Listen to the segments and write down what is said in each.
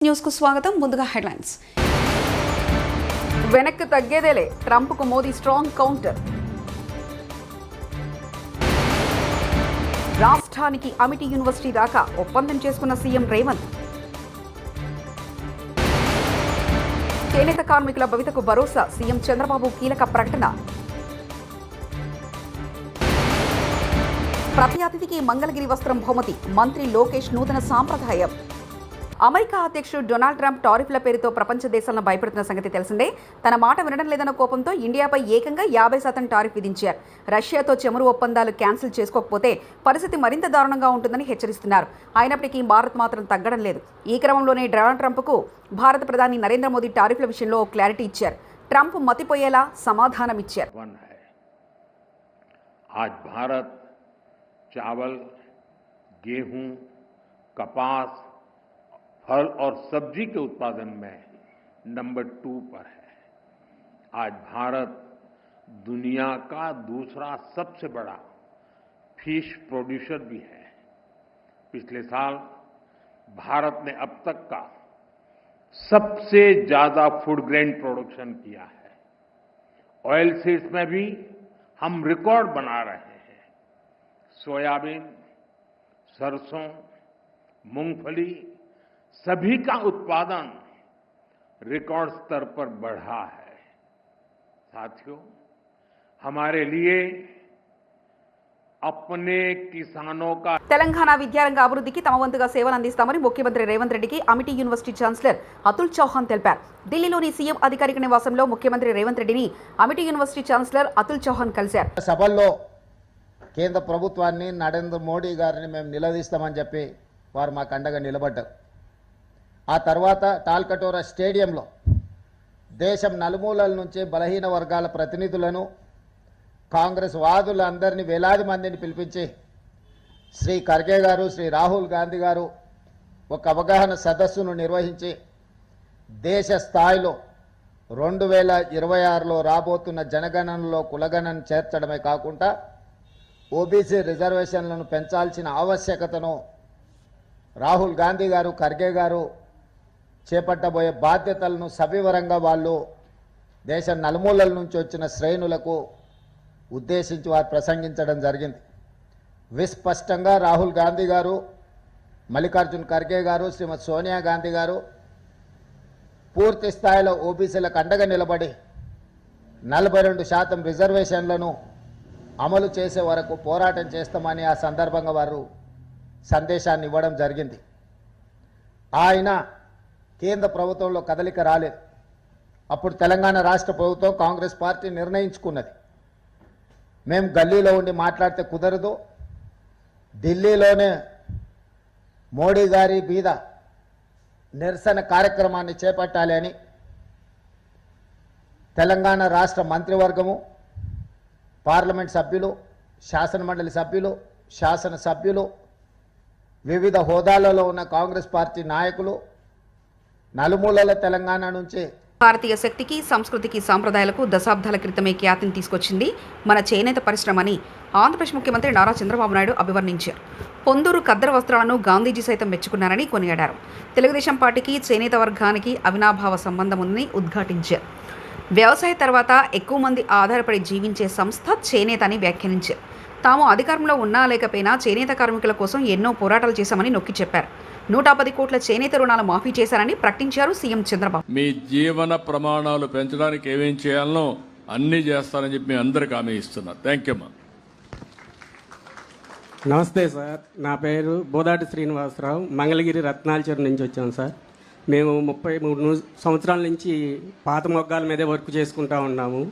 News కు స్వాగతం. ముందుగా హెడ్లైన్స్. వెనక్కి తగ్గేదేలే, ట్రంప్ కు మోదీ స్ట్రాంగ్ కౌంటర్. రాష్ట్రానికి అమిటీ యూనివర్సిటీ దాకా ఒప్పందం చేసుకున్న సీఎం రేవంత్. చేనేత కార్మికుల భవితకు భరోసా, సీఎం చంద్రబాబు కీలక ప్రకటన. ప్రతి అతిథికి మంగళగిరి వస్త్రం బహుమతి, మంత్రి లోకేష్ నూతన సాంప్రదాయం. అమెరికా అధ్యక్షుడు డొనాల్డ్ ట్రంప్ టారిఫ్ల పేరుతో ప్రపంచ దేశాలను భయపెడుతున్న సంగతి తెలిసిందే. తన మాట వినడం లేదన్న కోపంతో ఇండియాపై ఏకంగా 50% టారిఫ్ విధించారు. రష్యాతో చమురు ఒప్పందాలు క్యాన్సిల్ చేసుకోకపోతే పరిస్థితి మరింత దారుణంగా ఉంటుందని హెచ్చరిస్తున్నారు. అయినప్పటికీ భారత్ మాత్రం తగ్గడం లేదు. ఈ క్రమంలోనే డొనాల్డ్ ట్రంప్కు భారత ప్రధాని నరేంద్ర మోదీ టారిఫ్ల విషయంలో క్లారిటీ ఇచ్చారు. ట్రంప్ మతిపోయేలా సమాధానం ఇచ్చారు. आज भारत चावल, गेहूं, कपास, फल और सब्जी के उत्पादन में नंबर 2 पर है। आज भारत दुनिया का दूसरा सबसे बड़ा फिश प्रोड्यूसर भी है। पिछले साल भारत ने अब तक का सबसे ज्यादा फूड ग्रेन प्रोडक्शन किया है। ऑयल सीड्स में भी हम रिकॉर्ड बना रहे हैं। सोयाबीन, सरसों, मूंगफली सभी का उत्पादन रिकॉर्ड स्तर पर बढ़ा है। साथियों, हमारे लिए अपने किसानों का తెలంగాణ విద్యారంగ అభివృద్ధికి తమ వంతుగా సేవలు అందిస్తామని ముఖ్యమంత్రి రేవంత్ రెడ్డికి అమిటీ యూనివర్సిటీ ఛాన్సలర్ అతుల్ చౌహాన్ తెలిపారు. ఢిల్లీలోని సీఎం అధికారిక నివాసంలో ముఖ్యమంత్రి రేవంత్ రెడ్డిని అమిటీ యూనివర్సిటీ ఛాన్సలర్ అతుల్ చౌహాన్ కలిశారు. సభల్లో కేంద్ర ప్రభుత్వాన్ని, నరేంద్ర మోడీ గారిని మేము నిలదీస్తామని చెప్పి వారు మాకు అండగా నిలబడ్డారు. ఆ తర్వాత టాల్కటోరా స్టేడియంలో దేశం నలుమూలల నుంచి బలహీన వర్గాల ప్రతినిధులను, కాంగ్రెస్ వాదులందరినీ వేలాది మందిని పిలిపించి శ్రీ ఖర్గే గారు, శ్రీ రాహుల్ గాంధీ గారు ఒక అవగాహన సదస్సును నిర్వహించి దేశ స్థాయిలో 2026లో రాబోతున్న జనగణనలో కులగణన చేర్చడమే కాకుండా ఓబీసీ రిజర్వేషన్లను పెంచాల్సిన ఆవశ్యకతను రాహుల్ గాంధీ గారు, ఖర్గే గారు చేపట్టబోయే బాధ్యతలను సవివరంగా వాళ్ళు దేశం నలుమూలల నుంచి వచ్చిన శ్రేణులకు ఉద్దేశించి వారు ప్రసంగించడం జరిగింది. విస్పష్టంగా రాహుల్ గాంధీ గారు, మల్లికార్జున్ ఖర్గే గారు, శ్రీమతి సోనియా గాంధీ గారు పూర్తి స్థాయిలో ఓబీసీలకు అండగా నిలబడి 42% రిజర్వేషన్లను అమలు చేసే వరకు పోరాటం చేస్తామని ఆ సందర్భంగా వారు సందేశాన్ని ఇవ్వడం జరిగింది. ఆయన కేంద్ర ప్రభుత్వంలో కదలిక రాలేదు. అప్పుడు తెలంగాణ రాష్ట్ర ప్రభుత్వం, కాంగ్రెస్ పార్టీ నిర్ణయించుకున్నది, మేము గల్లీలో ఉండి మాట్లాడితే కుదరదు, ఢిల్లీలోనే మోడీ గారి మీద నిరసన కార్యక్రమాన్ని చేపట్టాలి అని తెలంగాణ రాష్ట్ర మంత్రివర్గము, పార్లమెంట్ సభ్యులు, శాసనమండలి సభ్యులు, శాసనసభ్యులు, వివిధ హోదాలలో ఉన్న కాంగ్రెస్ పార్టీ నాయకులు నలుమూలల తెలంగాణ నుంచి భారతీయ శక్తికి, సంస్కృతికి, సాంప్రదాయాలకు దశాబ్దాల క్రితమే ఖ్యాతిని తీసుకొచ్చింది మన చేనేత పరిశ్రమ అని ఆంధ్రప్రదేశ్ ముఖ్యమంత్రి నారా చంద్రబాబు నాయుడు అభివర్ణించారు. పొందూరు ఖద్దరు వస్త్రాలను గాంధీజీ సైతం మెచ్చుకున్నారని కొనియాడారు. తెలుగుదేశం పార్టీకి చేనేత వర్గానికి అవినాభావ సంబంధం ఉందని ఉద్ఘాటించారు. వ్యవసాయ తర్వాత ఎక్కువ మంది ఆధారపడి జీవించే సంస్థ చేనేత అని వ్యాఖ్యానించారు. తాము అధికారంలో ఉన్నా లేకపోయినా చేనేత కార్మికుల కోసం ఎన్నో పోరాటాలు చేశామని నొక్కి చెప్పారు. 110 కోట్ల చేనేత రుణాలు మాఫీ చేశారని ప్రకటించారు సీఎం చంద్రబాబు. మీ జీవన ప్రమాణాలు పెంచడానికి ఏమేం చేయాలనో అన్నీ చేస్తారని చెప్పి మీ అందరికి హామీ ఇస్తున్నా. థ్యాంక్ యూ అమ్మా. నమస్తే సార్, నా పేరు బోదాటి శ్రీనివాసరావు, మంగళగిరి రత్నాలచెరు నుంచి వచ్చాం సార్. మేము 33 సంవత్సరాల నుంచి పాత మొగ్గాల మీదే వర్క్ చేసుకుంటా ఉన్నాము.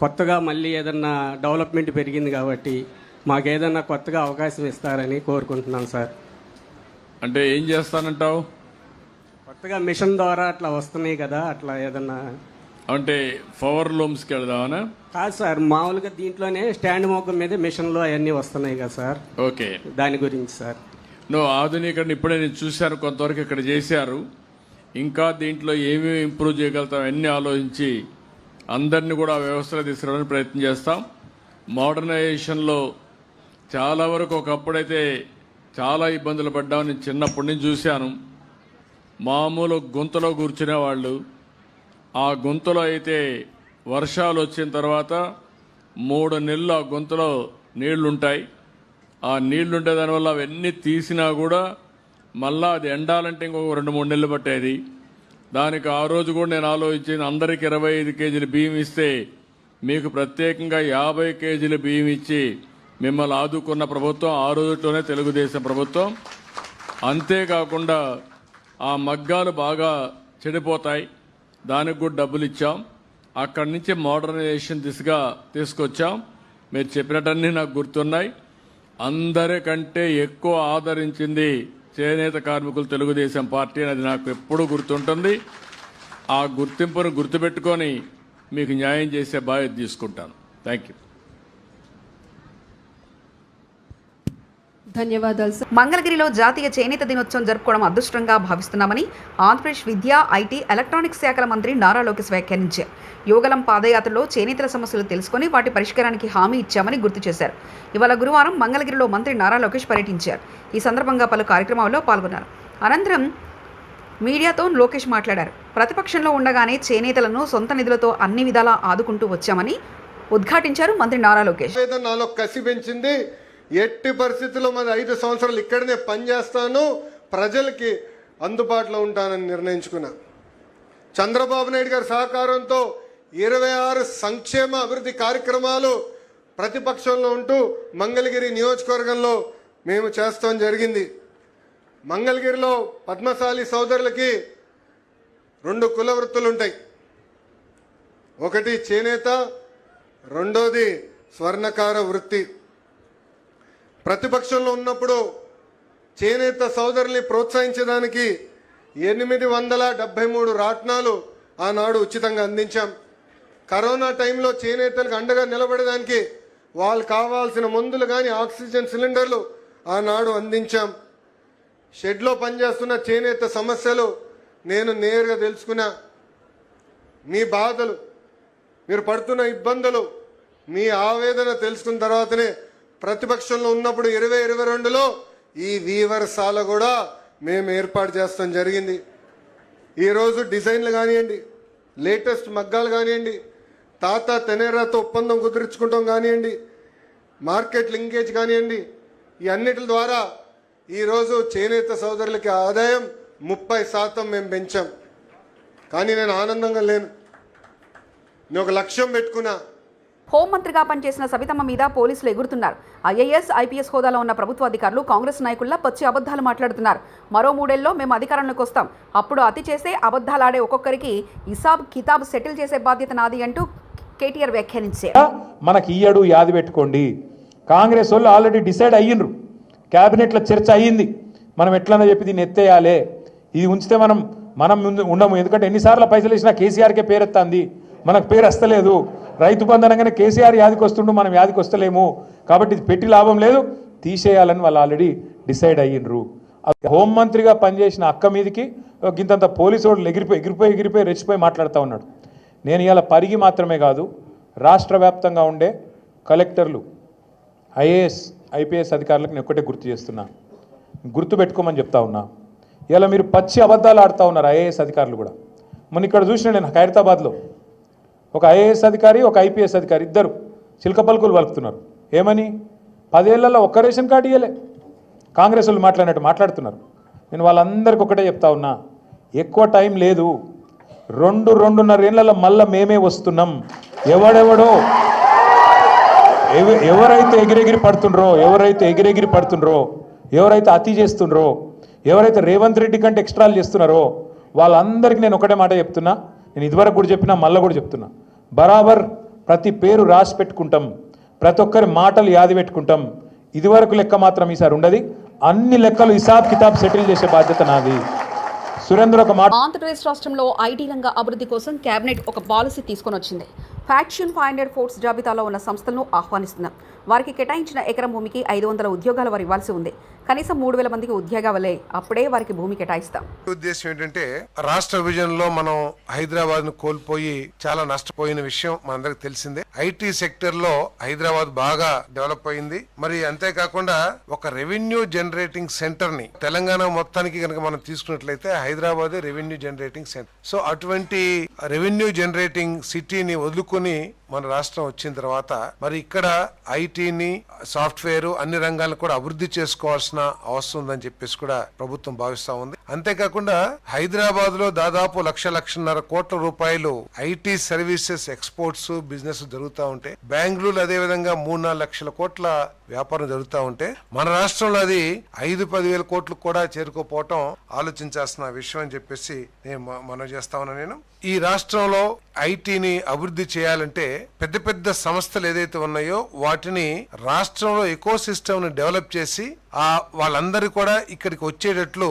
కొత్తగా మళ్ళీ ఏదన్నా డెవలప్మెంట్ పెరిగింది కాబట్టి మాకు ఏదన్నా కొత్తగా అవకాశం ఇస్తారని కోరుకుంటున్నాం సార్. అంటే ఏం చేస్తానంటావు? కొత్తగా మిషన్ ద్వారా అట్లా వస్తున్నాయి కదా, అట్లా ఏదన్నా అంటే పవర్ లూమ్స్కి వెళదామనా? కాదు సార్, మామూలుగా దీంట్లోనే స్టాండ్ మొగ్గం మీద మిషన్లు అవన్నీ వస్తున్నాయి కదా సార్. ఓకే, దాని గురించి సార్. నువ్వు ఆధునీకరణ ఇప్పుడే నేను చూశాను, కొంతవరకు ఇక్కడ చేశారు. ఇంకా దీంట్లో ఏమేమి ఇంప్రూవ్ చేయగలుగుతాం అన్నీ ఆలోచించి అందరినీ కూడా వ్యవస్థలో తీసుకురావడానికి ప్రయత్నం చేస్తాం. మోడర్నైజేషన్లో చాలా వరకు ఒకప్పుడైతే చాలా ఇబ్బందులు పడ్డామని చిన్నప్పటి నుంచి చూశాను. మామూలు గుంతలో కూర్చునే వాళ్ళు. ఆ గుంతలో అయితే వర్షాలు వచ్చిన తర్వాత 3 నెలలు ఆ గుంతలో నీళ్లుంటాయి. ఆ నీళ్లుంటే దానివల్ల అవన్నీ తీసినా కూడా మళ్ళా అది ఎండాలంటే ఇంకొక 2-3 నెలలు పట్టేది. దానికి ఆ రోజు కూడా నేను ఆలోచించింది, అందరికి 25 కేజీల బియ్యం ఇస్తే మీకు ప్రత్యేకంగా 50 కేజీల బియ్యం ఇచ్చి మిమ్మల్ని ఆదుకున్న ప్రభుత్వం ఆ రోజులోనే తెలుగుదేశం ప్రభుత్వం. అంతేకాకుండా ఆ మగ్గాలు బాగా చెడిపోతాయి, దానికి కూడా డబ్బులు ఇచ్చాం. అక్కడి నుంచి మోడర్నైజేషన్ దిశగా తీసుకొచ్చాం. మీరు చెప్పినట్టన్నీ నాకు గుర్తున్నాయి. అందరికంటే ఎక్కువ ఆదరించింది చేనేత కార్మికులు తెలుగుదేశం పార్టీ అనేది నాకు ఎప్పుడూ గుర్తుంటుంది. ఆ గుర్తింపును గుర్తుపెట్టుకొని మీకు న్యాయం చేసే బాధ్యత తీసుకుంటాను. Thank you. ధన్యవాదాలు సార్. మంగళగిరిలో జాతీయ చేనేత దినోత్సవం జరుపుకోవడం అదృష్టంగా భావిస్తున్నామని ఆంధ్రప్రదేశ్ విద్యా, ఐటీ, ఎలక్ట్రానిక్స్ శాఖల మంత్రి నారా లోకేష్ వ్యాఖ్యానించారు. యువగలం పాదయాత్రలో చేనేతల సమస్యలు తెలుసుకుని వాటి పరిష్కారానికి హామీ ఇచ్చామని గుర్తు చేశారు. ఇవాళ గురువారం మంగళగిరిలో మంత్రి నారా లోకేష్ పర్యటించారు. ఈ సందర్భంగా పలు కార్యక్రమాల్లో పాల్గొన్నారు. అనంతరం మీడియాతో లోకేష్ మాట్లాడారు. ప్రతిపక్షంలో ఉండగానే చేనేతలను సొంత నిధులతో అన్ని విధాలా ఆదుకుంటూ వచ్చామని ఉద్ఘాటించారు మంత్రి నారా లోకేష్. నాలో కసి పెంచింది. ఎట్టి పరిస్థితుల్లో మరి 5 సంవత్సరాలు ఇక్కడనే పనిచేస్తాను, ప్రజలకి అందుబాటులో ఉంటానని నిర్ణయించుకున్నా. చంద్రబాబు నాయుడు గారి సహకారంతో 26 సంక్షేమ అభివృద్ధి కార్యక్రమాలు ప్రతిపక్షంలో ఉంటూ మంగళగిరి నియోజకవర్గంలో మేము చేస్తాం జరిగింది. మంగళగిరిలో పద్మశాలి సోదరులకి 2 కుల వృత్తులు ఉంటాయి. ఒకటి చేనేత, రెండోది స్వర్ణకార వృత్తి. ప్రతిపక్షంలో ఉన్నప్పుడు చేనేత సోదరుల్ని ప్రోత్సహించడానికి 873 రాట్నాలు ఆనాడు ఉచితంగా అందించాం. కరోనా టైంలో చేనేతలకు అండగా నిలబడడానికి వాళ్ళు కావాల్సిన మందులు కానీ ఆక్సిజన్ సిలిండర్లు ఆనాడు అందించాం. షెడ్లో పనిచేస్తున్న చేనేత సమస్యలు నేను నేరుగా తెలుసుకున్నా. మీ బాధలు, మీరు పడుతున్న ఇబ్బందులు, మీ ఆవేదన తెలుసుకున్న తర్వాతనే ప్రతిపక్షంలో ఉన్నప్పుడు 2022లో ఈ వీవర్సాల కూడా మేము ఏర్పాటు చేస్తాం జరిగింది. ఈరోజు డిజైన్లు కానివ్వండి, లేటెస్ట్ మగ్గాలు కానివ్వండి, తాత తెనేరాతో ఒప్పందం కుదుర్చుకుంటాం కానివ్వండి, మార్కెట్ లింకేజ్ కానివ్వండి, ఈ అన్నిటి ద్వారా ఈరోజు చేనేత సోదరులకి ఆదాయం 30% మేము పెంచాం. కానీ నేను ఆనందంగా లేను. నేను ఒక లక్ష్యం పెట్టుకున్నా. హోంమంత్రిగా పనిచేసిన సబితమ్మ మీద పోలీసులు ఎగురుతున్నారు. ఐఏఎస్, ఐపీఎస్ హోదాలో ఉన్న ప్రభుత్వ అధికారులు కాంగ్రెస్ నాయకుల్లా పచ్చి అబద్ధాలు మాట్లాడుతున్నారు. మరో 3 ఏళ్లలో మేము అధికారంలోకి వస్తాం, అప్పుడు అతి చేసే అబద్ధాలాడే ఒక్కొక్కరికి హిసాబ్ కితాబ్ సెటిల్ చేసే బాధ్యత నాది అంటూ కేటీఆర్ వ్యాఖ్యానించారు. మనకి ఈయడు యాది పెట్టుకోండి, కాంగ్రెస్ వాళ్ళు ఆల్రెడీ డిసైడ్ అయ్యిండ్రు, క్యాబినెట్లో చర్చ అయ్యింది, మనం ఎట్లన్నా చెప్పి దీన్ని ఎత్తేయాలి, ఇది ఉంచితే మనం ఉండము. ఎందుకంటే ఎన్నిసార్లు పైసలు వేసినా కేసీఆర్కే పేరెత్తాంది, మనకు పేరు వస్తలేదు. రైతు బంధు అనగానే కేసీఆర్ యాదికి వస్తుండు, మనం యాదికి వస్తలేము, కాబట్టి ఇది పెట్టి లాభం లేదు, తీసేయాలని వాళ్ళు ఆల్రెడీ డిసైడ్ అయ్యిండ్రు. హోంమంత్రిగా పనిచేసిన అక్క మీదకి ఇంతంత పోలీసు వాళ్ళు ఎగిరిపోయి రెచ్చిపోయి మాట్లాడుతూ ఉన్నాడు. నేను ఇలా పరిగి మాత్రమే కాదు, రాష్ట్ర వ్యాప్తంగా ఉండే కలెక్టర్లు, ఐఏఎస్, ఐపీఎస్ అధికారులకు నేను ఒక్కటే గుర్తు చేస్తున్నా, గుర్తు పెట్టుకోమని చెప్తా ఉన్నా. ఇలా మీరు పచ్చి అబద్ధాలు ఆడుతూ ఉన్నారు ఐఏఎస్ అధికారులు కూడా. మొన్న ఇక్కడ చూసిన నేను ఖైరతాబాద్లో ఒక ఐఏఎస్ అధికారి, ఒక ఐపీఎస్ అధికారి ఇద్దరు చిలక పలుకులు పలుకుతున్నారు. ఏమని? 10 ఏళ్లలో ఒక్క రేషన్ కార్డు ఇవ్వలే. కాంగ్రెస్ వాళ్ళు మాట్లాడినట్టు మాట్లాడుతున్నారు. నేను వాళ్ళందరికీ ఒకటే చెప్తా ఉన్నా, ఎక్కువ టైం లేదు, 2-2.5 ఏళ్లలో మళ్ళీ మేమే వస్తున్నాం. ఎవరైతే ఎగిరెగిరి పడుతుండ్రో, ఎవరైతే అతి చేస్తుండ్రో, ఎవరైతే రేవంత్ రెడ్డి కంటే ఎక్స్ట్రాలు చేస్తున్నారో వాళ్ళందరికీ నేను ఒకటే మాట చెప్తున్నా. నేను ఇదివరకు కూడా చెప్పినా, మళ్ళీ కూడా చెప్తున్నా, బరాబర్ ప్రతి పేరు రాసి పెట్టుకుంటాం, ప్రతి ఒక్కరి మాటలు యాది పెట్టుకుంటాం. ఇదివరకు లెక్క మాత్రం ఈసారి ఉండదు, అన్ని లెక్కలు హిసాబ్ కితాబ్ సెటిల్ చేసే బాధ్యత నాది. సురేంద్ర ఒక మాట. ఆంధ్రప్రదేశ్ రాష్ట్రంలో ఐటీ రంగ అభివృద్ధి కోసం కేబినెట్ ఒక పాలసీ తీసుకొని వచ్చింది. ఫ్యాక్షన్ 500 ఫోర్స్ జాబితాలో ఉన్న సంస్థలను ఆహ్వానిస్తున్నాం. వారికి కేటాయించిన ఎకరం భూమికి 500 ఉద్యోగాల వారు ఇవ్వాల్సి ఉంది. కనీసం 3,000 మందికి ఉద్యోగాలే, అప్పుడే వారికి భూమి కేటాయిస్తాం. ఉద్దేశం ఏంటంటే రాష్ట్ర విభజనలో మనం హైదరాబాద్ ను కోల్పోయి చాలా నష్టపోయిన విషయం మనందరికి తెలిసిందే. ఐటీ సెక్టర్ లో హైదరాబాద్ బాగా డెవలప్ అయింది. మరి అంతేకాకుండా ఒక రెవెన్యూ జనరేటింగ్ సెంటర్ ని తెలంగాణ మొత్తానికి కనుక మనం తీసుకున్నట్లయితే Hyderabad revenue generating centre. So అటువంటి రెవెన్యూ జనరేటింగ్ సిటీని వదులుకొని మన రాష్ట్రం వచ్చిన తర్వాత మరి ఇక్కడ ఐటీని, సాఫ్ట్వేర్ అన్ని రంగాలను కూడా అభివృద్ధి చేసుకోవాల్సిన అవసరం ఉందని చెప్పేసి కూడా ప్రభుత్వం భావిస్తా ఉంది. అంతేకాకుండా హైదరాబాద్ లో దాదాపు 1,00,00,000 కోట్ల రూపాయలు ఐటీ సర్వీసెస్ ఎక్స్పోర్ట్స్ బిజినెస్ జరుగుతూ ఉంటే, బెంగళూరు అదే విధంగా 3-4 లక్షల కోట్ల వ్యాపారం జరుగుతూ ఉంటే, మన రాష్ట్రంలో అది 5-10 కోట్లు కూడా చేరుకోపోవటం ఆలోచించాల్సిన విషయం అని చెప్పేసి నేను మనవి చేస్తా ఉన్నా. నేను ఈ రాష్ట్రంలో ఐటీని అభివృద్ధి చేయాలంటే పెద్ద పెద్ద సంస్థలు ఏదైతే ఉన్నాయో వాటిని రాష్ట్రంలో ఎకో సిస్టమ్ ని డెవలప్ చేసి వాళ్ళందరూ కూడా ఇక్కడికి వచ్చేటట్లు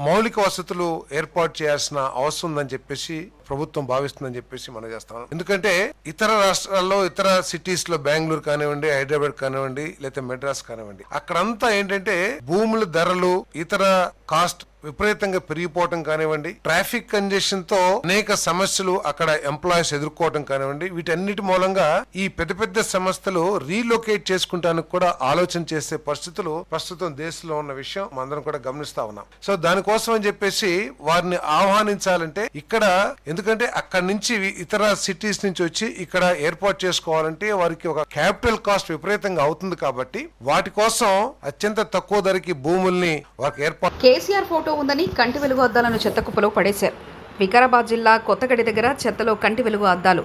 మౌలిక వసతులు ఏర్పాటు చేయాల్సిన అవసరం ఉందని చెప్పేసి ప్రభుత్వం భావిస్తుందని చెప్పేసి మనం చేస్తాం. ఎందుకంటే ఇతర రాష్ట్రాల్లో, ఇతర సిటీస్ లో, బెంగళూరు కానివ్వండి, హైదరాబాద్ కానివ్వండి, లేకపోతే మెడ్రాస్ కానివ్వండి, అక్కడంతా ఏంటంటే భూముల ధరలు, ఇతర కాస్ట్ విపరీతంగా పెరిగిపోవటం కానివ్వండి, ట్రాఫిక్ కంజెషన్ తో అనేక సమస్యలు అక్కడ ఎంప్లాయీస్ ఎదుర్కోవటం కానివ్వండి, వీటన్నిటి మూలంగా ఈ పెద్ద పెద్ద సంస్థలు రీలొకేట్ చేసుకుంటానికి కూడా ఆలోచన చేసే పరిస్థితులు ప్రస్తుతం దేశంలో ఉన్న విషయం మనందరం కూడా గమనిస్తా ఉన్నాం. సో దానికోసం అని చెప్పేసి వారిని ఆహ్వానించాలంటే ఇక్కడ, ఎందుకంటే అక్కడి నుంచి ఇతర సిటీస్ నుంచి వచ్చి ఇక్కడ ఏర్పాటు చేసుకోవాలంటే వారికి ఒక క్యాపిటల్ కాస్ట్ విపరీతంగా అవుతుంది. కాబట్టి వాటి కోసం అత్యంత తక్కువ ధరకి భూముల్ని వారికి ఏర్పాటు. కేసీఆర్ ఫోటో ఉందని కంటి వెలుగు అద్దాలను చెత్తకుప్పలో పడేశారు. వికారాబాద్ జిల్లా కొత్తగడి దగ్గర చెత్తలో కంటి వెలుగు అద్దాలు.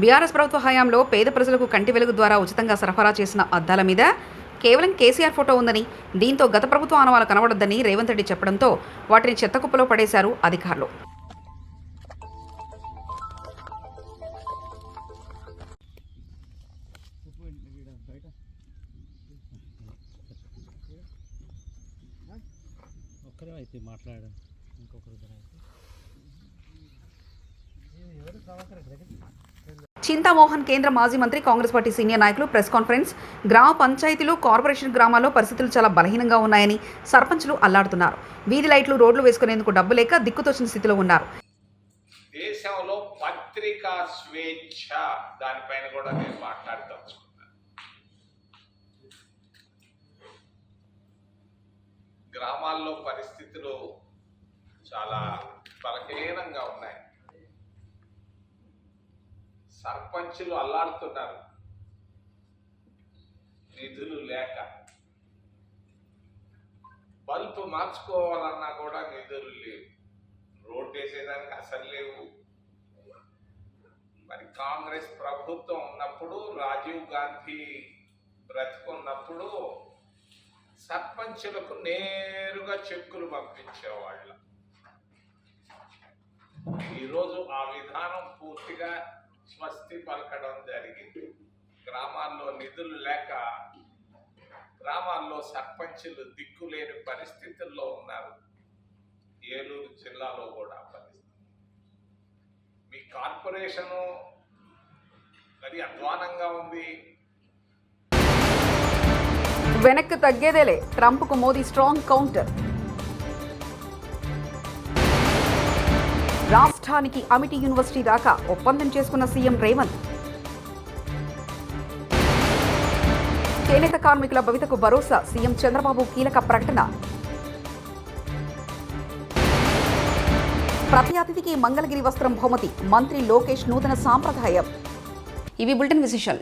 బీఆర్ఎస్ ప్రభుత్వ హయాంలో పేద ప్రజలకు కంటి వెలుగు ద్వారా ఉచితంగా సరఫరా చేసిన అద్దాల మీద కేవలం కేసీఆర్ ఫోటో ఉందని, దీంతో గత ప్రభుత్వ ఆనవాలు కనబడొద్దని రేవంత్ రెడ్డి చెప్పడంతో వాటిని చెత్తకుప్పలో పడేశారు అధికారులు. చింతామోహన్ కేంద్ర మాజీ మంత్రి, కాంగ్రెస్ పార్టీ సీనియర్ నాయకులు ప్రెస్ కాన్ఫరెన్స్. గ్రామ పంచాయతీలు, కార్పొరేషన్ గ్రామాల్లో పరిస్థితులు చాలా బలహీనంగా ఉన్నాయని సర్పంచులు అల్లాడుతున్నారు. వీధి లైట్లు, రోడ్లు వేసుకునేందుకు డబ్బు లేక దిక్కుతోచిన స్థితిలో ఉన్నారు. దేశంలో పత్రికా స్వేచ్ఛ దానిపైన కూడా నేను మాట్లాడదలుచుకున్నాను. గ్రామాల్లో పరిస్థితులు చాలా బలహీనంగా ఉన్నాయి. సర్పంచులు అల్లాడుతున్నారు నిధులు లేక. బల్బు మార్చుకోవాలన్నా కూడా నిధులు లేవు, రోడ్డు వేసేదానికి అసలు లేవు. మరి కాంగ్రెస్ ప్రభుత్వం ఉన్నప్పుడు, రాజీవ్ గాంధీ బ్రతికున్నప్పుడు సర్పంచులకు నేరుగా చెక్కులు పంపించేవాళ్ళు. ఈరోజు ఆ విధానం పూర్తిగా స్వస్తి పలకడం జరిగింది. గ్రామాల్లో నిధులు లేక గ్రామాల్లో సర్పంచులు దిక్కులేని పరిస్థితుల్లో ఉన్నారు. ఏలూరు జిల్లాలో కూడా పరిస్థితి. మీ కార్పొరేషను మరి అధ్వానంగా ఉంది. వెనక్కి తగ్గేదేలే, ట్రంప్కు మోదీ స్ట్రాంగ్ కౌంటర్. రాష్ట్రానికి అమిటీ యూనివర్సిటీ దాకా ఒప్పందం చేసుకున్న సీఎం రేవంత్. చేనేత కార్మికుల భవితకు భరోసా, సీఎం చంద్రబాబు కీలక ప్రకటన. ప్రతి అతిథికి మంగళగిరి వస్త్రం బహుమతి, మంత్రి లోకేష్ నూతన సాంప్రదాయం. ఇవి బులెటిన్ విశేషాలు.